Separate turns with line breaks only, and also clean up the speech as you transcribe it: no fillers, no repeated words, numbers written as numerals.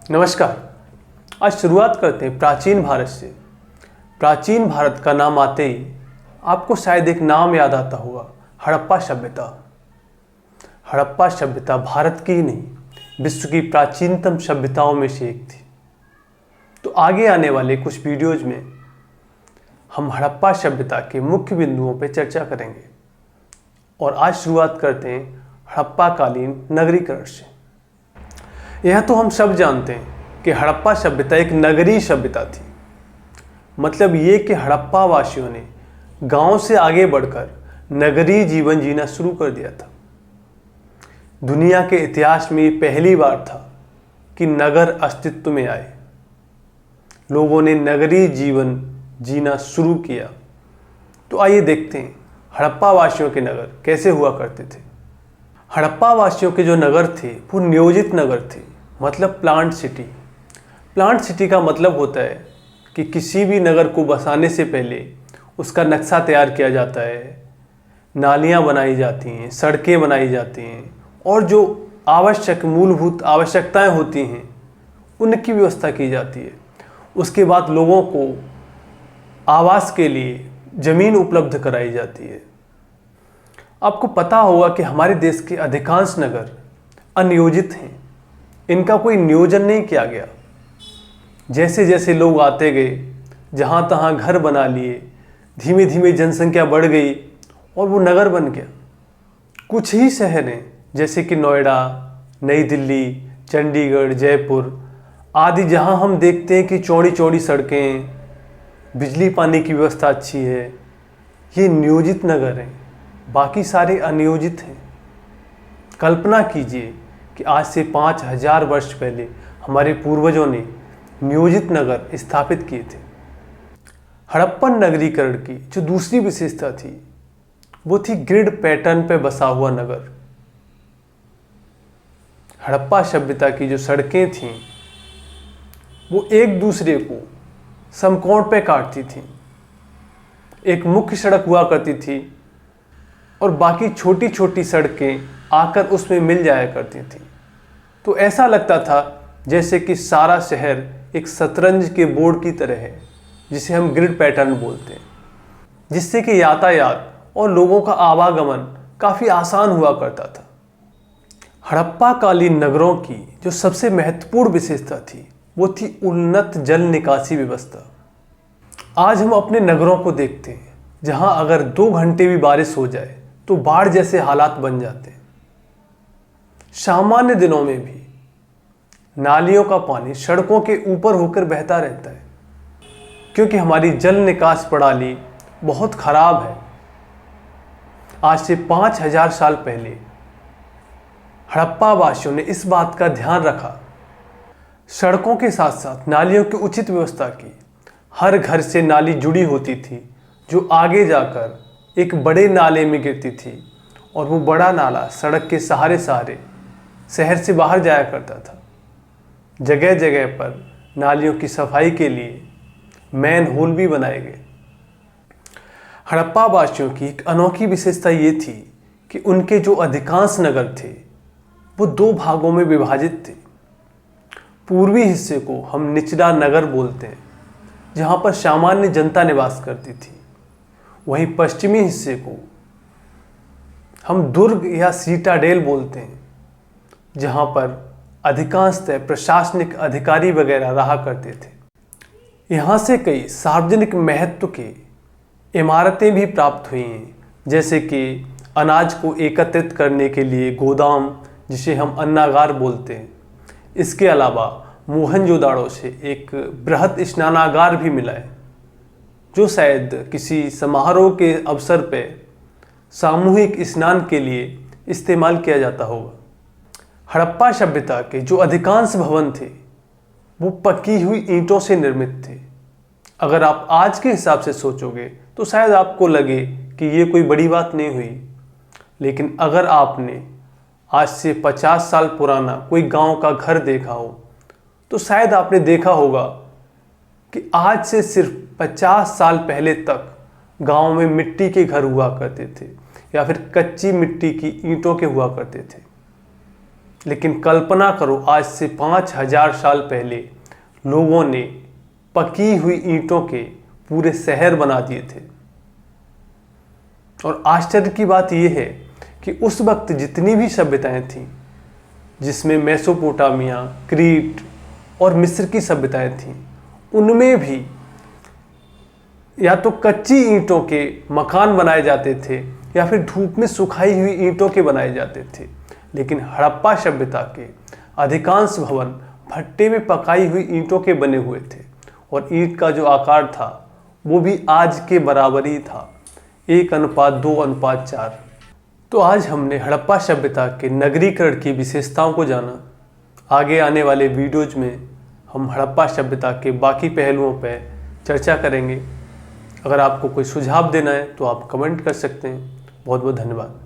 नमस्कार। आज शुरुआत करते हैं प्राचीन भारत से। प्राचीन भारत का नाम आते ही आपको शायद एक नाम याद आता होगा, हड़प्पा सभ्यता। हड़प्पा सभ्यता भारत की ही नहीं, विश्व की प्राचीनतम सभ्यताओं में से एक थी। तो आगे आने वाले कुछ वीडियोज में हम हड़प्पा सभ्यता के मुख्य बिंदुओं पर चर्चा करेंगे। और आज शुरुआत करते हैं हड़प्पा कालीन नगरीकरण से। यह तो हम सब जानते हैं कि हड़प्पा सभ्यता एक नगरीय सभ्यता थी। मतलब ये कि हड़प्पा वासियों ने गांव से आगे बढ़कर नगरीय जीवन जीना शुरू कर दिया था। दुनिया के इतिहास में पहली बार था कि नगर अस्तित्व में आए, लोगों ने नगरीय जीवन जीना शुरू किया। तो आइए देखते हैं हड़प्पा वासियों के नगर कैसे हुआ करते थे। हड़प्पा वासियों के जो नगर थे वो नियोजित नगर थे, मतलब प्लांट सिटी। प्लांट सिटी का मतलब होता है कि किसी भी नगर को बसाने से पहले उसका नक्शा तैयार किया जाता है, नालियाँ बनाई जाती हैं, सड़कें बनाई जाती हैं और जो आवश्यक मूलभूत आवश्यकताएं होती हैं उनकी व्यवस्था की जाती है। उसके बाद लोगों को आवास के लिए ज़मीन उपलब्ध कराई जाती है। आपको पता होगा कि हमारे देश के अधिकांश नगर अनियोजित हैं, इनका कोई नियोजन नहीं किया गया। जैसे जैसे लोग आते गए, जहाँ तहाँ घर बना लिए, धीमे धीमे जनसंख्या बढ़ गई और वो नगर बन गया। कुछ ही शहर हैं जैसे कि नोएडा, नई दिल्ली, चंडीगढ़, जयपुर आदि, जहाँ हम देखते हैं कि चौड़ी चौड़ी सड़कें, बिजली पानी की व्यवस्था अच्छी है। ये नियोजित नगर हैं, बाकी सारे अनियोजित हैं। कल्पना कीजिए कि आज से 5000 वर्ष पहले हमारे पूर्वजों ने नियोजित नगर स्थापित किए थे। हड़प्पन नगरीकरण की जो दूसरी विशेषता थी वो थी ग्रिड पैटर्न पर बसा हुआ नगर। हड़प्पा सभ्यता की जो सड़कें थीं वो एक दूसरे को समकोण पे काटती थीं। एक मुख्य सड़क हुआ करती थी और बाकी छोटी छोटी सड़कें आकर उसमें मिल जाया करती थी। तो ऐसा लगता था जैसे कि सारा शहर एक शतरंज के बोर्ड की तरह है, जिसे हम ग्रिड पैटर्न बोलते हैं, जिससे कि यातायात और लोगों का आवागमन काफ़ी आसान हुआ करता था। हड़प्पा कालीन नगरों की जो सबसे महत्वपूर्ण विशेषता थी वो थी उन्नत जल निकासी व्यवस्था। आज हम अपने नगरों को देखते हैं जहां अगर 2 घंटे भी बारिश हो जाए तो बाढ़ जैसे हालात बन जाते हैं। सामान्य दिनों में भी नालियों का पानी सड़कों के ऊपर होकर बहता रहता है, क्योंकि हमारी जल निकास प्रणाली बहुत खराब है। आज से 5000 साल पहले हड़प्पा वासियों ने इस बात का ध्यान रखा, सड़कों के साथ साथ नालियों की उचित व्यवस्था की। हर घर से नाली जुड़ी होती थी जो आगे जाकर एक बड़े नाले में गिरती थी और वो बड़ा नाला सड़क के सहारे सहारे शहर से बाहर जाया करता था। जगह जगह पर नालियों की सफाई के लिए मैन होल भी बनाए गए। हड़प्पा वासियों की एक अनोखी विशेषता ये थी कि उनके जो अधिकांश नगर थे वो 2 भागों में विभाजित थे। पूर्वी हिस्से को हम निचला नगर बोलते हैं, जहाँ पर सामान्य जनता निवास करती थी। वहीं पश्चिमी हिस्से को हम दुर्ग या सीटाडेल बोलते हैं, जहाँ पर अधिकांशतः प्रशासनिक अधिकारी वगैरह रहा करते थे। यहाँ से कई सार्वजनिक महत्व की इमारतें भी प्राप्त हुई हैं, जैसे कि अनाज को एकत्रित करने के लिए गोदाम, जिसे हम अन्नागार बोलते हैं। इसके अलावा मोहनजोदाड़ो से एक बृहत स्नानागार भी मिला है, जो शायद किसी समारोह के अवसर पर सामूहिक स्नान के लिए इस्तेमाल किया जाता होगा। हड़प्पा सभ्यता के जो अधिकांश भवन थे वो पकी हुई ईंटों से निर्मित थे। अगर आप आज के हिसाब से सोचोगे तो शायद आपको लगे कि ये कोई बड़ी बात नहीं हुई, लेकिन अगर आपने आज से 50 साल पुराना कोई गांव का घर देखा हो तो शायद आपने देखा होगा कि आज से सिर्फ 50 साल पहले तक गांव में मिट्टी के घर हुआ करते थे या फिर कच्ची मिट्टी की ईंटों के हुआ करते थे। लेकिन कल्पना करो, आज से 5000 साल पहले लोगों ने पकी हुई ईंटों के पूरे शहर बना दिए थे। और आश्चर्य की बात यह है कि उस वक्त जितनी भी सभ्यताएं थीं, जिसमें मेसोपोटामिया, क्रीट और मिस्र की सभ्यताएं थीं, उनमें भी या तो कच्ची ईंटों के मकान बनाए जाते थे या फिर धूप में सुखाई हुई ईंटों के बनाए जाते थे। लेकिन हड़प्पा सभ्यता के अधिकांश भवन भट्टे में पकाई हुई ईंटों के बने हुए थे और ईंट का जो आकार था वो भी आज के बराबर ही था, 1:2:4। तो आज हमने हड़प्पा सभ्यता के नगरीकरण की विशेषताओं को जाना। आगे आने वाले वीडियोज में हम हड़प्पा सभ्यता के बाकी पहलुओं पर चर्चा करेंगे। अगर आपको कोई सुझाव देना है तो आप कमेंट कर सकते हैं। बहुत बहुत धन्यवाद।